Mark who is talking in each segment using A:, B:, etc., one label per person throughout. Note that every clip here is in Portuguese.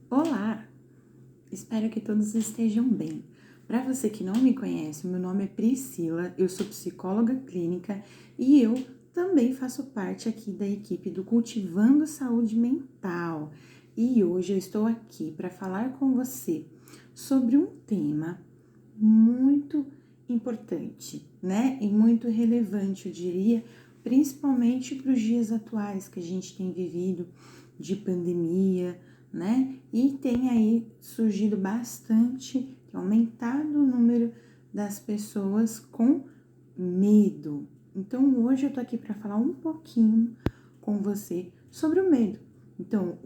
A: Olá, espero que todos estejam bem. Para você que não me conhece, meu nome é Priscila, eu sou psicóloga clínica e eu também faço parte aqui da equipe do Cultivando Saúde Mental. E hoje eu estou aqui para falar com você sobre um tema muito importante, né? E muito relevante, eu diria, principalmente para os dias atuais que a gente tem vivido de pandemia, né? E tem aí surgido bastante, tem aumentado o número das pessoas com medo. Então, hoje eu tô aqui para falar um pouquinho com você sobre o medo. Então,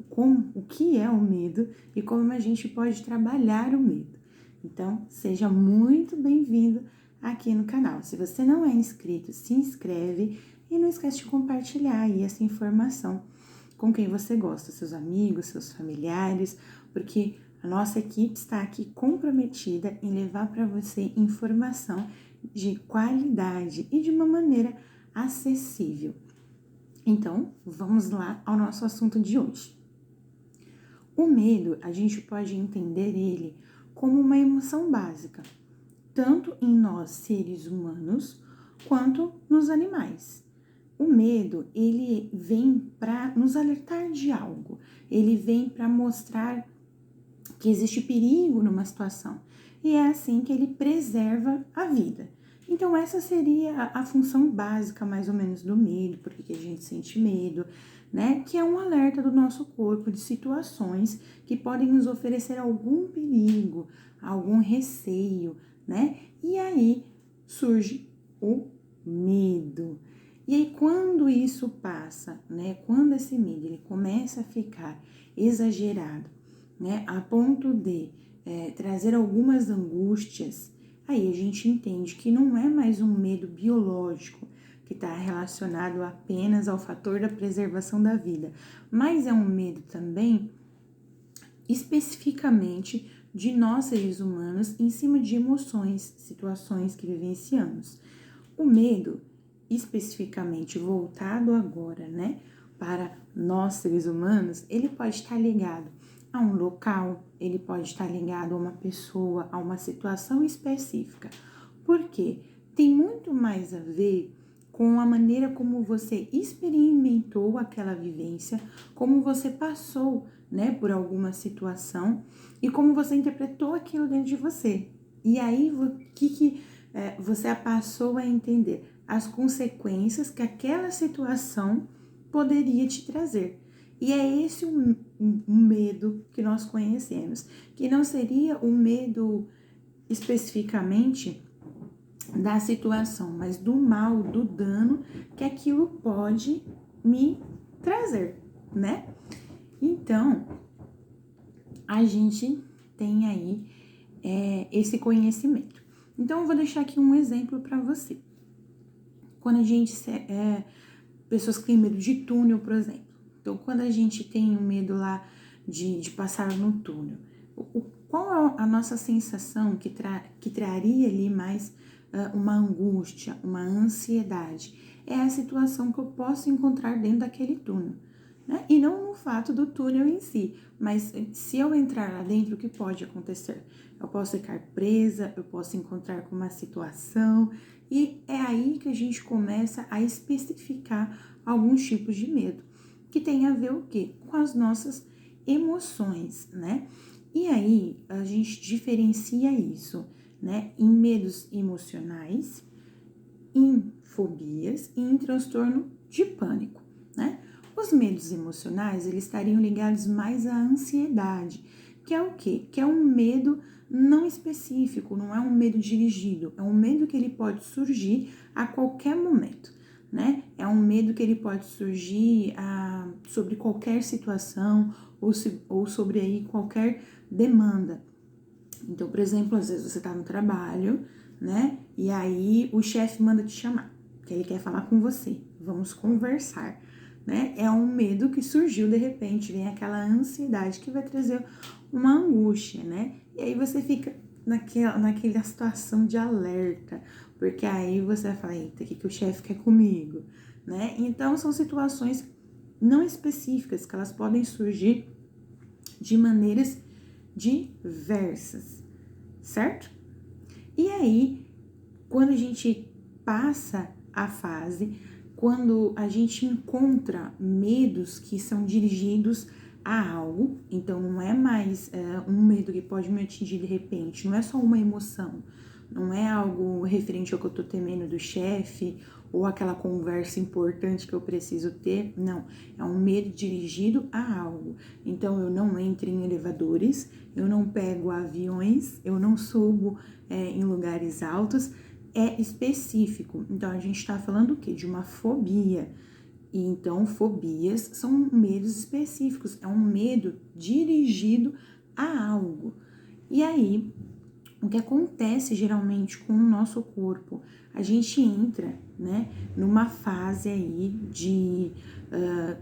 A: o que é o medo e como a gente pode trabalhar o medo. Então, seja muito bem-vindo aqui no canal. Se você não é inscrito, se inscreve e não esquece de compartilhar aí essa informação com quem você gosta, seus amigos, seus familiares, porque a nossa equipe está aqui comprometida em levar para você informação de qualidade e de uma maneira acessível. Então, vamos lá ao nosso assunto de hoje. O medo, a gente pode entender ele como uma emoção básica, tanto em nós, seres humanos, quanto nos animais. O medo, ele vem para nos alertar de algo, ele vem para mostrar que existe perigo numa situação, e é assim que ele preserva a vida. Então, essa seria a função básica, mais ou menos, do medo, porque a gente sente medo, né? Que é um alerta do nosso corpo de situações que podem nos oferecer algum perigo, algum receio, né? E aí surge o medo. E aí, quando isso passa, né? Quando esse medo ele começa a ficar exagerado, né? A ponto de trazer algumas angústias, aí a gente entende que não é mais um medo biológico que está relacionado apenas ao fator da preservação da vida, mas é um medo também especificamente de nós seres humanos em cima de emoções, situações que vivenciamos. O medo, especificamente voltado agora, né, para nós seres humanos, ele pode estar ligado a um local, ele pode estar ligado a uma pessoa, a uma situação específica. Por quê? Tem muito mais a ver com a maneira como você experimentou aquela vivência, como você passou, né, por alguma situação e como você interpretou aquilo dentro de você. E aí, o que você passou a entender? As consequências que aquela situação poderia te trazer. E é esse um medo que nós conhecemos, que não seria um medo especificamente da situação, mas do mal, do dano que aquilo pode me trazer, né? Então, a gente tem aí esse conhecimento. Então, eu vou deixar aqui um exemplo para você. Quando a gente, pessoas que têm medo de túnel, por exemplo. Então, quando a gente tem um medo lá de passar no túnel, qual é a nossa sensação que traria ali mais uma angústia, uma ansiedade? É a situação que eu posso encontrar dentro daquele túnel, né? E não no fato do túnel em si, mas se eu entrar lá dentro, o que pode acontecer? Eu posso ficar presa, eu posso encontrar com uma situação, e é aí que a gente começa a especificar alguns tipos de medo, que tem a ver o quê? Com as nossas emoções, né? E aí a gente diferencia isso, né, em medos emocionais, em fobias e em transtorno de pânico, né? Os medos emocionais, eles estariam ligados mais à ansiedade, que é o quê? Que é um medo não específico, não é um medo dirigido, é um medo que ele pode surgir a qualquer momento, né? É um medo que ele pode surgir sobre qualquer situação ou sobre aí qualquer demanda. Então, por exemplo, às vezes você tá no trabalho, né? E aí o chefe manda te chamar, que ele quer falar com você. Vamos conversar, né? É um medo que surgiu de repente, vem aquela ansiedade que vai trazer uma angústia, né? E aí você fica naquela situação de alerta, porque aí você vai falar, eita, o que o chefe quer comigo, né? Então, são situações não específicas que elas podem surgir de maneiras diversas, certo? E aí, quando a gente passa a fase, quando a gente encontra medos que são dirigidos a algo, então não é mais um medo que pode me atingir de repente, não é só uma emoção, não é algo referente ao que eu tô temendo do chefe ou aquela conversa importante que eu preciso ter, não, é um medo dirigido a algo. Então eu não entro em elevadores, eu não pego aviões, eu não subo em lugares altos, é específico. Então a gente tá falando o quê? De uma fobia. E então, fobias são medos específicos, é um medo dirigido a algo. E aí, o que acontece geralmente com o nosso corpo? A gente entra, né, numa fase aí de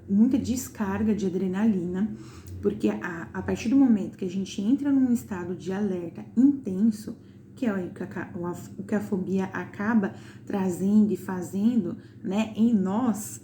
A: muita descarga de adrenalina, porque a partir do momento que a gente entra num estado de alerta intenso, que é o que a fobia acaba trazendo e fazendo, né, em nós,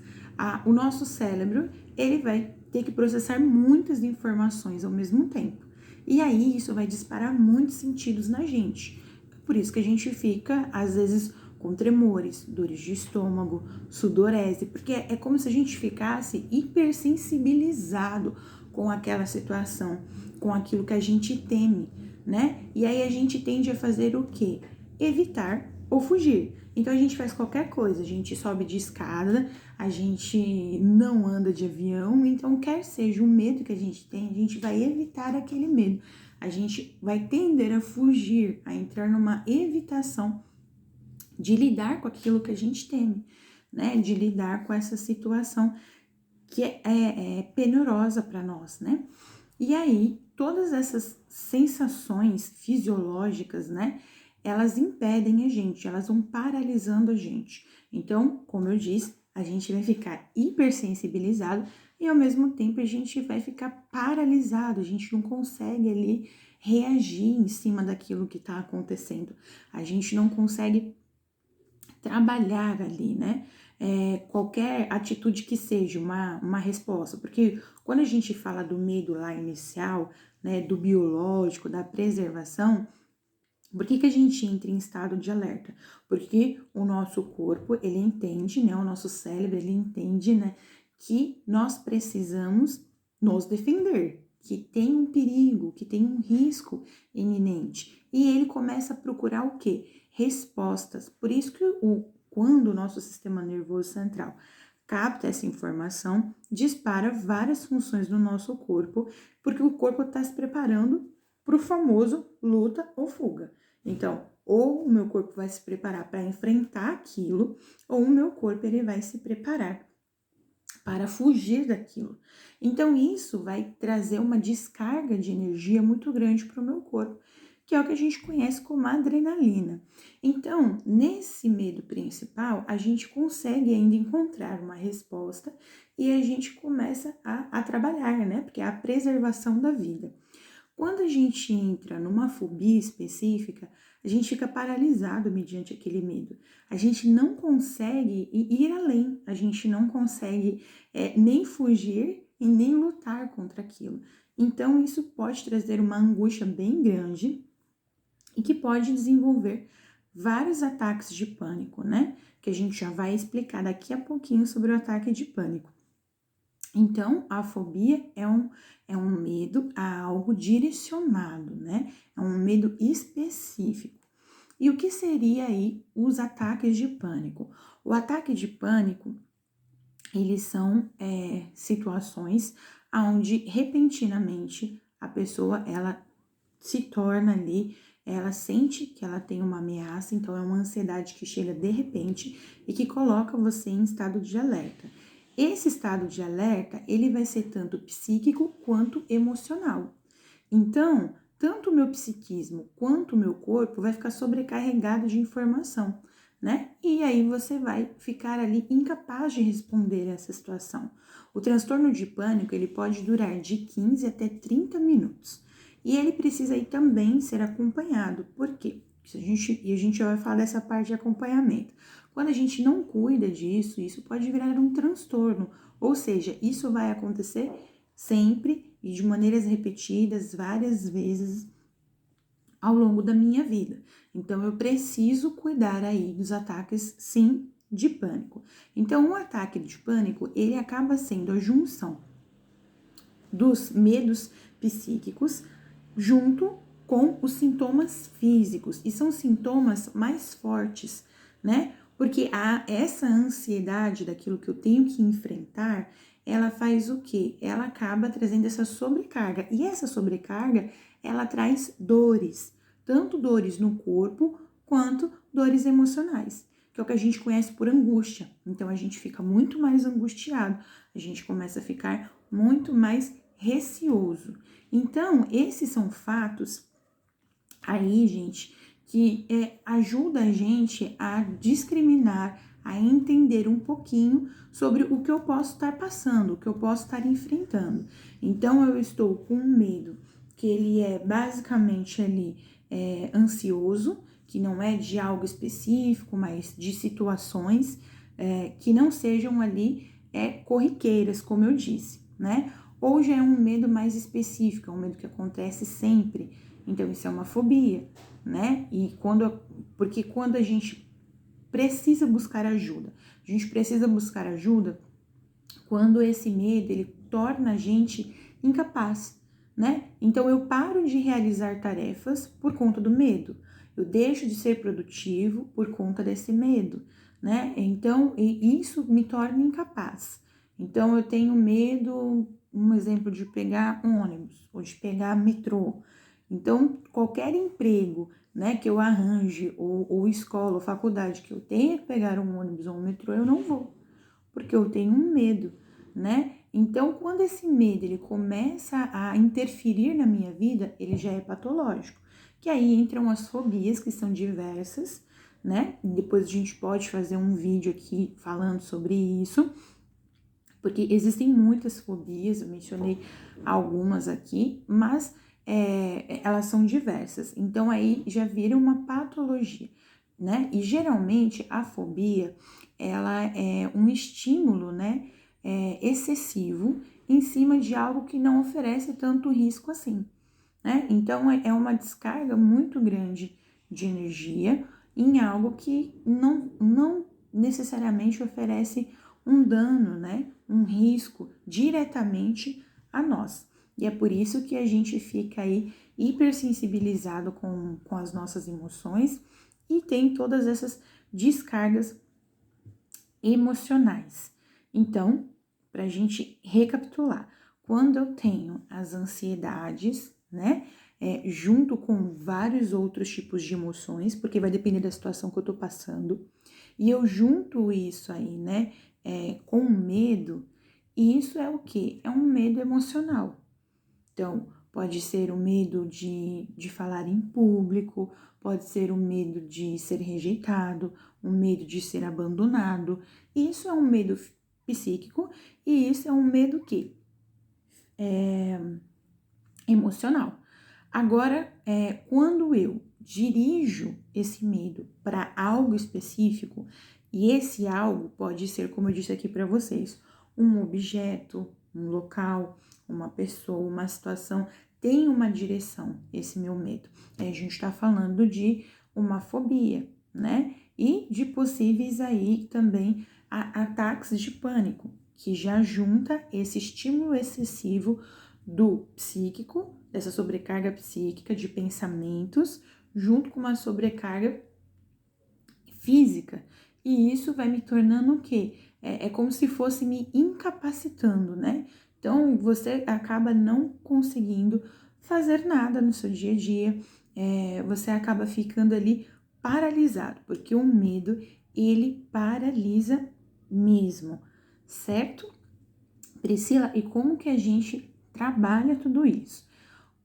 A: o nosso cérebro, ele vai ter que processar muitas informações ao mesmo tempo. E aí isso vai disparar muitos sentidos na gente. Por isso que a gente fica, às vezes, com tremores, dores de estômago, sudorese, porque é como se a gente ficasse hipersensibilizado com aquela situação, com aquilo que a gente teme, né? E aí a gente tende a fazer o quê? Evitar ou fugir. Então a gente faz qualquer coisa, a gente sobe de escada, a gente não anda de avião, então quer seja o medo que a gente tem, a gente vai evitar aquele medo. A gente vai tender a fugir, a entrar numa evitação de lidar com aquilo que a gente teme, né? De lidar com essa situação que é penorosa para nós, né? E aí, todas essas sensações fisiológicas, né? Elas impedem a gente, elas vão paralisando a gente. Então, como eu disse, a gente vai ficar hipersensibilizado e ao mesmo tempo a gente vai ficar paralisado, a gente não consegue ali reagir em cima daquilo que está acontecendo. A gente não consegue trabalhar ali, né? Qualquer atitude que seja uma resposta, porque quando a gente fala do medo lá inicial, né, do biológico, da preservação, por que a gente entra em estado de alerta? Porque o nosso corpo, ele entende, né, o nosso cérebro, ele entende, né, que nós precisamos nos defender, que tem um perigo, que tem um risco iminente. E ele começa a procurar o quê? Respostas. Por isso que quando o nosso sistema nervoso central capta essa informação, dispara várias funções no nosso corpo, porque o corpo está se preparando para o famoso luta ou fuga. Então, ou o meu corpo vai se preparar para enfrentar aquilo, ou o meu corpo ele vai se preparar para fugir daquilo. Então, isso vai trazer uma descarga de energia muito grande para o meu corpo, que é o que a gente conhece como adrenalina. Então, nesse medo principal, a gente consegue ainda encontrar uma resposta e a gente começa a trabalhar, né? Porque é a preservação da vida. Quando a gente entra numa fobia específica, a gente fica paralisado mediante aquele medo. A gente não consegue ir além, a gente não consegue nem fugir e nem lutar contra aquilo. Então, isso pode trazer uma angústia bem grande e que pode desenvolver vários ataques de pânico, né? Que a gente já vai explicar daqui a pouquinho sobre o ataque de pânico. Então, a fobia é um medo a algo direcionado, né? É um medo específico. E o que seria aí os ataques de pânico? O ataque de pânico, eles são situações onde repentinamente a pessoa, ela se torna ali, ela sente que ela tem uma ameaça, então é uma ansiedade que chega de repente e que coloca você em estado de alerta. Esse estado de alerta, ele vai ser tanto psíquico quanto emocional. Então, tanto o meu psiquismo quanto o meu corpo vai ficar sobrecarregado de informação, né? E aí você vai ficar ali incapaz de responder a essa situação. O transtorno de pânico, ele pode durar de 15 até 30 minutos. E ele precisa aí também ser acompanhado. Por quê? A gente já vai falar dessa parte de acompanhamento. Quando a gente não cuida disso, isso pode virar um transtorno. Ou seja, isso vai acontecer sempre e de maneiras repetidas várias vezes ao longo da minha vida. Então, eu preciso cuidar aí dos ataques, sim, de pânico. Então, o ataque de pânico, ele acaba sendo a junção dos medos psíquicos junto com os sintomas físicos. E são sintomas mais fortes, né? Porque essa ansiedade daquilo que eu tenho que enfrentar, ela faz o quê? Ela acaba trazendo essa sobrecarga. E essa sobrecarga, ela traz dores. Tanto dores no corpo, quanto dores emocionais. Que é o que a gente conhece por angústia. Então, a gente fica muito mais angustiado. A gente começa a ficar muito mais receoso. Então, esses são fatos aí, gente, que ajuda a gente a discriminar, a entender um pouquinho sobre o que eu posso estar passando, o que eu posso estar enfrentando. Então, eu estou com um medo que ele é basicamente ali ansioso, que não é de algo específico, mas de situações que não sejam ali corriqueiras, como eu disse, né? Ou já é um medo mais específico, é um medo que acontece sempre. Então, isso é uma fobia, né? Porque quando a gente precisa buscar ajuda, a gente precisa buscar ajuda quando esse medo, ele torna a gente incapaz, né? Então, eu paro de realizar tarefas por conta do medo. Eu deixo de ser produtivo por conta desse medo, né? Então, isso me torna incapaz. Então, eu tenho medo, um exemplo, de pegar ônibus ou de pegar metrô. Então, qualquer emprego, né, que eu arranje, ou escola, ou faculdade, que eu tenha que pegar um ônibus ou um metrô, eu não vou, porque eu tenho um medo, né? Então, quando esse medo ele começa a interferir na minha vida, ele já é patológico. Que aí entram as fobias, que são diversas, né? Depois a gente pode fazer um vídeo aqui falando sobre isso, porque existem muitas fobias, eu mencionei algumas aqui, mas elas são diversas. Então, aí já vira uma patologia, né? E geralmente a fobia, ela é um estímulo, né, excessivo em cima de algo que não oferece tanto risco assim, né? Então, é uma descarga muito grande de energia em algo que não necessariamente oferece um dano, né? Um risco diretamente a nós. E é por isso que a gente fica aí hipersensibilizado com as nossas emoções e tem todas essas descargas emocionais. Então, para a gente recapitular, quando eu tenho as ansiedades, né, junto com vários outros tipos de emoções, porque vai depender da situação que eu tô passando, e eu junto isso aí, né, com medo, e isso é o quê? É um medo emocional. Então, pode ser o medo de falar em público, pode ser o medo de ser rejeitado, o medo de ser abandonado. Isso é um medo psíquico e isso é um medo que é emocional. Agora, quando eu dirijo esse medo para algo específico, e esse algo pode ser, como eu disse aqui para vocês, um objeto, um local, uma pessoa, uma situação, tem uma direção, esse meu medo. Aí a gente está falando de uma fobia, né? E de possíveis aí também ataques de pânico, que já junta esse estímulo excessivo do psíquico, dessa sobrecarga psíquica de pensamentos, junto com uma sobrecarga física. E isso vai me tornando o quê? É como se fosse me incapacitando, né? Então, você acaba não conseguindo fazer nada no seu dia a dia, você acaba ficando ali paralisado, porque o medo, ele paralisa mesmo, certo? Priscila, e como que a gente trabalha tudo isso?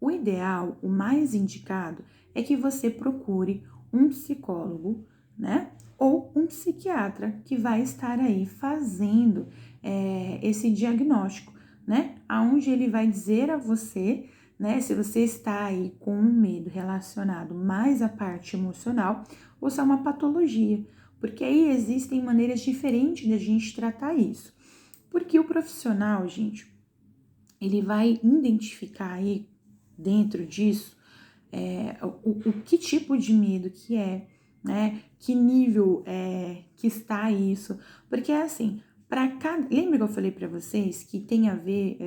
A: O ideal, o mais indicado, é que você procure um psicólogo, né? Ou um psiquiatra que vai estar aí fazendo esse diagnóstico, né? Aonde ele vai dizer a você, né? Se você está aí com um medo relacionado mais à parte emocional ou se é uma patologia. Porque aí existem maneiras diferentes de a gente tratar isso. Porque o profissional, gente, ele vai identificar aí dentro disso o que tipo de medo que é, né? Que nível que está isso. Porque assim, para cada. Lembra que eu falei para vocês que tem a ver,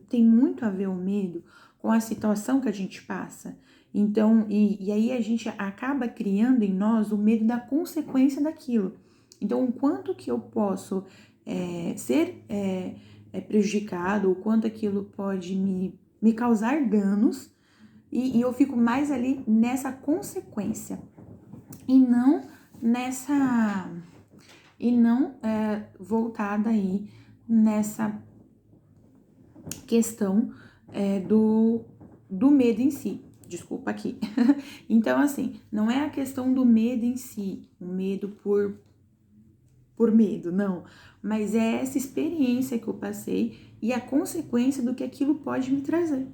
A: tem muito a ver o medo com a situação que a gente passa? Então, e aí a gente acaba criando em nós o medo da consequência daquilo. Então, o quanto que eu posso ser prejudicado, o quanto aquilo pode me causar danos, e eu fico mais ali nessa consequência e não nessa voltada aí nessa questão do medo em si. Desculpa aqui. Então, assim, não é a questão do medo em si, o medo por medo, não. Mas é essa experiência que eu passei e a consequência do que aquilo pode me trazer,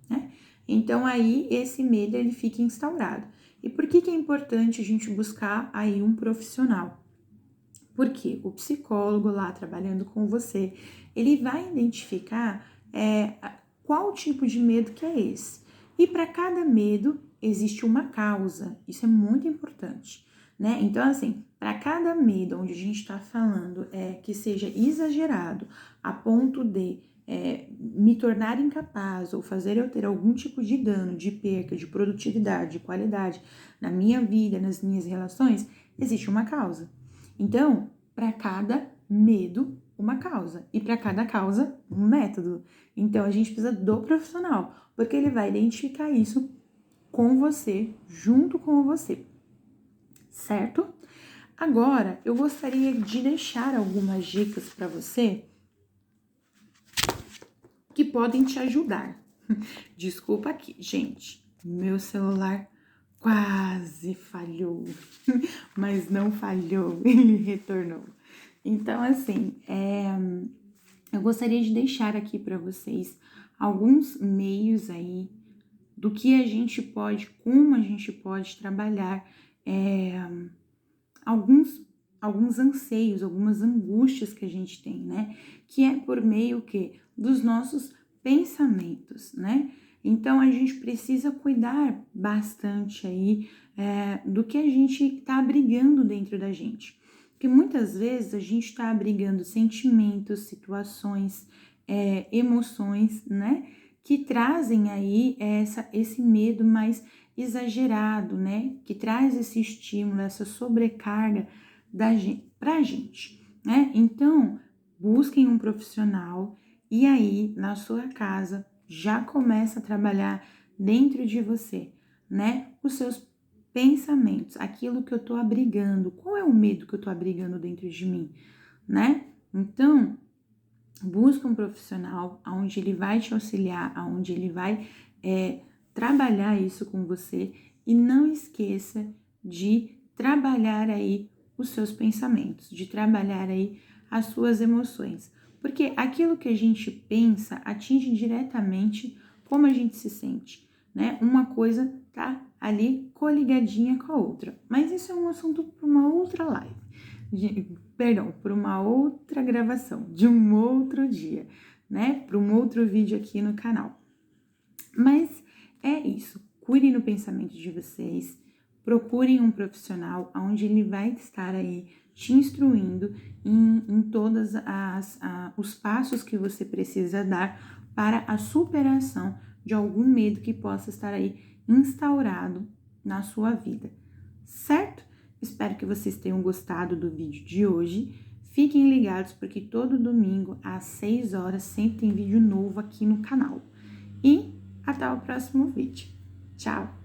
A: né? Então, aí, esse medo, ele fica instaurado. E por que é importante a gente buscar aí um profissional? Porque o psicólogo lá trabalhando com você, ele vai identificar qual tipo de medo que é esse. E para cada medo existe uma causa, isso é muito importante, né? Então, assim, para cada medo onde a gente está falando que seja exagerado a ponto de me tornar incapaz ou fazer eu ter algum tipo de dano, de perca, de produtividade, de qualidade na minha vida, nas minhas relações, existe uma causa. Então, para cada medo, uma causa. E para cada causa, um método. Então, a gente precisa do profissional, porque ele vai identificar isso com você, junto com você. Certo? Agora, eu gostaria de deixar algumas dicas para você que podem te ajudar. Desculpa aqui, gente. Meu celular quase falhou, mas não falhou, ele retornou. Então, assim, eu gostaria de deixar aqui para vocês alguns meios aí do que a gente pode, como a gente pode trabalhar alguns anseios, algumas angústias que a gente tem, né? Que é por meio dos nossos pensamentos, né? Então, a gente precisa cuidar bastante aí do que a gente está abrigando dentro da gente. Porque muitas vezes a gente está abrigando sentimentos, situações, emoções, né? Que trazem aí esse medo mais exagerado, né? Que traz esse estímulo, essa sobrecarga pra gente, né? Então, busquem um profissional e aí, na sua casa, já começa a trabalhar dentro de você, né? Os seus pensamentos, aquilo que eu tô abrigando, qual é o medo que eu tô abrigando dentro de mim, né? Então, busca um profissional onde ele vai te auxiliar, onde ele vai trabalhar isso com você e não esqueça de trabalhar aí os seus pensamentos, de trabalhar aí as suas emoções, porque aquilo que a gente pensa atinge diretamente como a gente se sente, né? Uma coisa tá ali coligadinha com a outra, mas isso é um assunto para uma outra live. Para uma outra gravação, de um outro dia, né? Para um outro vídeo aqui no canal. Mas é isso. Cuidem do pensamento de vocês. Procurem um profissional onde ele vai estar aí te instruindo em todos os passos que você precisa dar para a superação de algum medo que possa estar aí instaurado na sua vida. Certo? Espero que vocês tenham gostado do vídeo de hoje. Fiquem ligados porque todo domingo às 6 horas sempre tem vídeo novo aqui no canal. E até o próximo vídeo. Tchau!